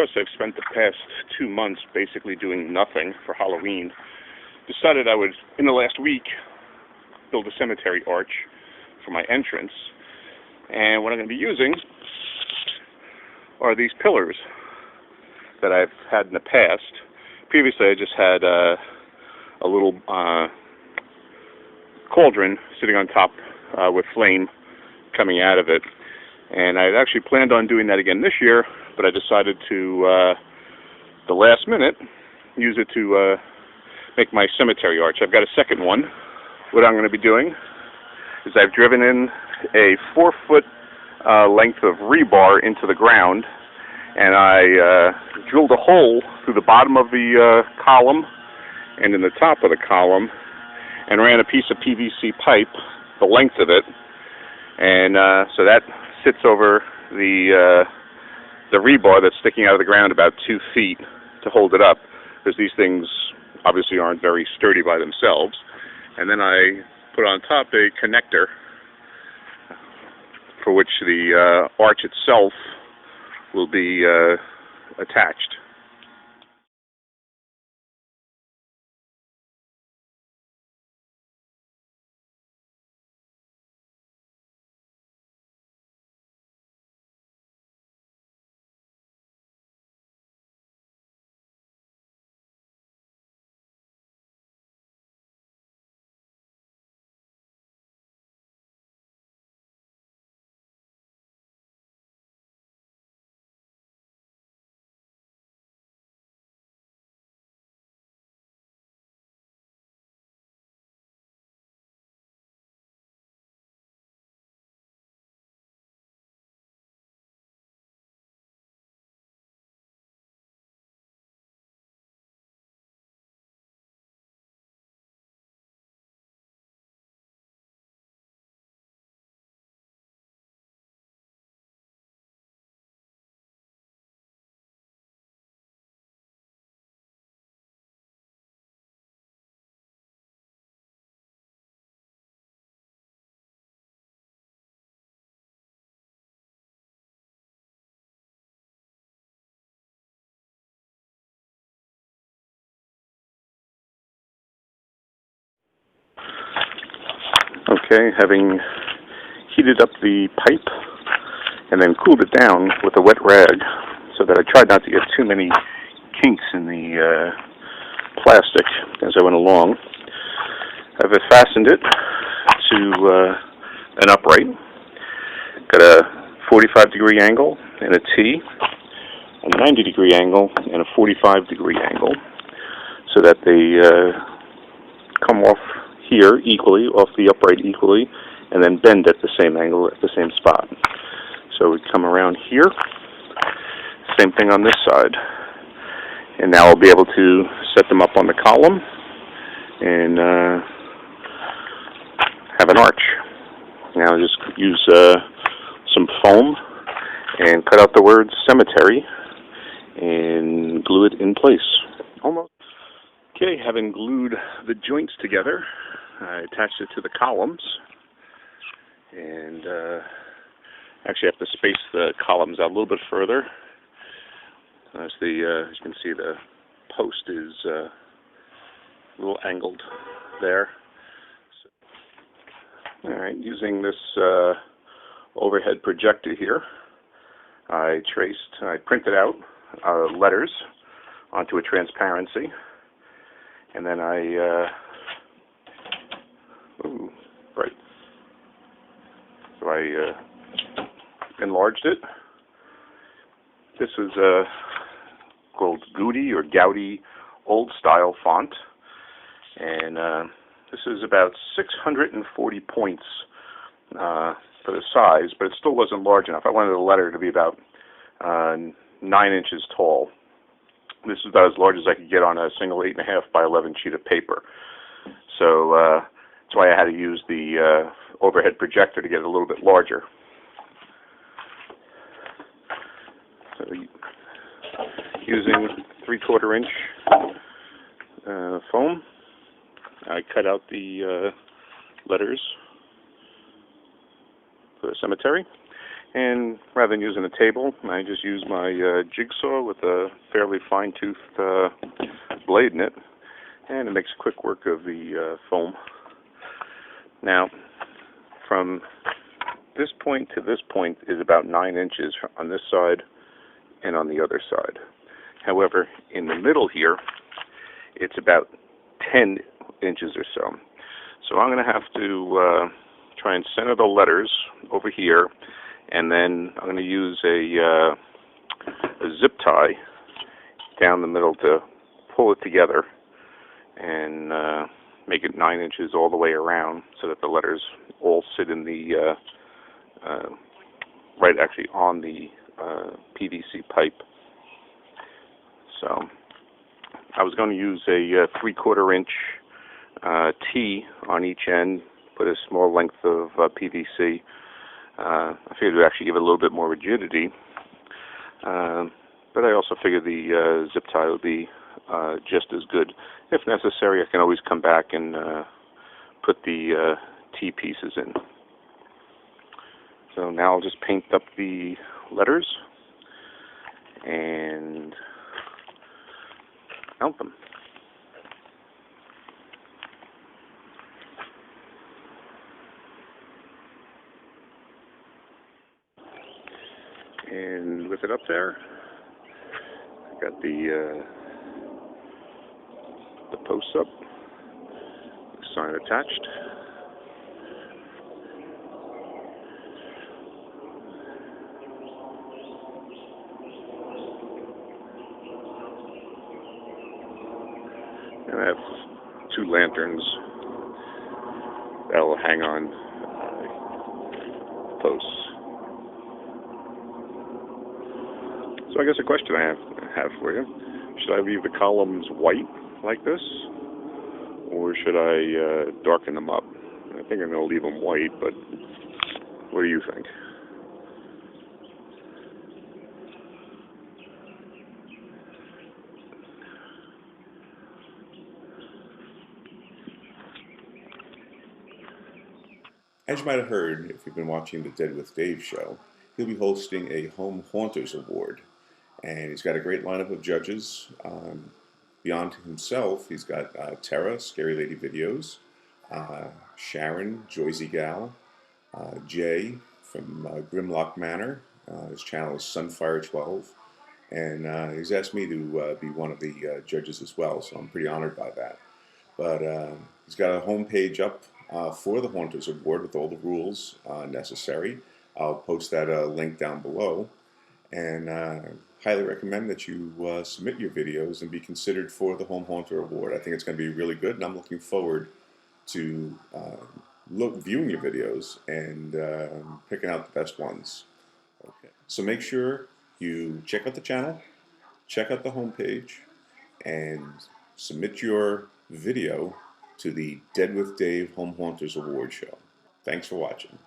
because I've spent the past 2 months basically doing nothing for Halloween, decided I would, in the last week, build a cemetery arch for my entrance. And what I'm going to be using are these pillars that I've had in the past. Previously, I just had a little cauldron sitting on top with flame coming out of it. And I had actually planned on doing that again this year, but I decided to, the last minute, use it to make my cemetery arch. I've got a second one. What I'm going to be doing is I've driven in a 4-foot length of rebar into the ground, and I drilled a hole through the bottom of the column and in the top of the column, and ran a piece of PVC pipe the length of it, and so that sits over the rebar that's sticking out of the ground about 2 feet to hold it up, because these things obviously aren't very sturdy by themselves. And then I put on top a connector for which the arch itself will be attached. Okay, having heated up the pipe and then cooled it down with a wet rag so that I tried not to get too many kinks in the plastic as I went along, I've fastened it to an upright. Got a 45-degree angle and a T, a 90-degree angle and a 45-degree angle, so that they come off here equally, off the upright equally, and then bend at the same angle at the same spot. So we come around here, same thing on this side. And now I'll be able to set them up on the column and have an arch. Now I'll just use some foam and cut out the word cemetery and glue it in place. Almost. Okay, having glued the joints together, I attached it to the columns, and actually I have to space the columns out a little bit further. As you can see, the post is a little angled there. So, all right, using this overhead projector here, I printed out letters onto a transparency, and then So I enlarged it. This is called Goody or Goudy Old Style font, and this is about 640 points for the size, but it still wasn't large enough. I wanted the letter to be about 9 inches tall. This is about as large as I could get on a single 8.5 by 11 sheet of paper. So that's why I had to use the overhead projector to get it a little bit larger. So using 3/4 inch foam, I cut out the letters for the cemetery, And rather than using a table, I just use my jigsaw with a fairly fine-toothed blade in it, and it makes quick work of the foam. Now, from this point to this point is about 9 inches on this side and on the other side. However, in the middle here, it's about 10 inches or so. So I'm going to have to try and center the letters over here, and then I'm going to use a zip tie down the middle to pull it together and make it 9 inches all the way around so that the letters all sit in the right actually on the PVC pipe. So I was going to use a 3/4 inch T on each end, put a small length of PVC. I figured it would actually give it a little bit more rigidity, but I also figured the zip tie would be just as good. If necessary, I can always come back and put the T pieces in. So now I'll just paint up the letters and mount them. And with it up there, I got the posts up, the sign attached. And I have 2 lanterns that'll hang on posts. So I guess a question I have for you: should I leave the columns white like this, or should I darken them up? I think I'm going to leave them white, but what do you think? As you might have heard, if you've been watching the Dead with Dave show, he'll be hosting a Home Haunters Award. And he's got a great lineup of judges. Beyond himself, he's got Tara, Scary Lady Videos, Sharon, Joyzy Gal, Jay from Grimlock Manor. His channel is Sunfire12. And he's asked me to be one of the judges as well, so I'm pretty honored by that. But he's got a homepage up for the Haunters Award with all the rules necessary. I'll post that link down below. And highly recommend that you submit your videos and be considered for the Home Haunter Award. I think it's going to be really good, and I'm looking forward to viewing your videos and picking out the best ones. Okay. So make sure you check out the channel, check out the homepage, and submit your video to the Dead with Dave Home Haunters Award show. Thanks for watching.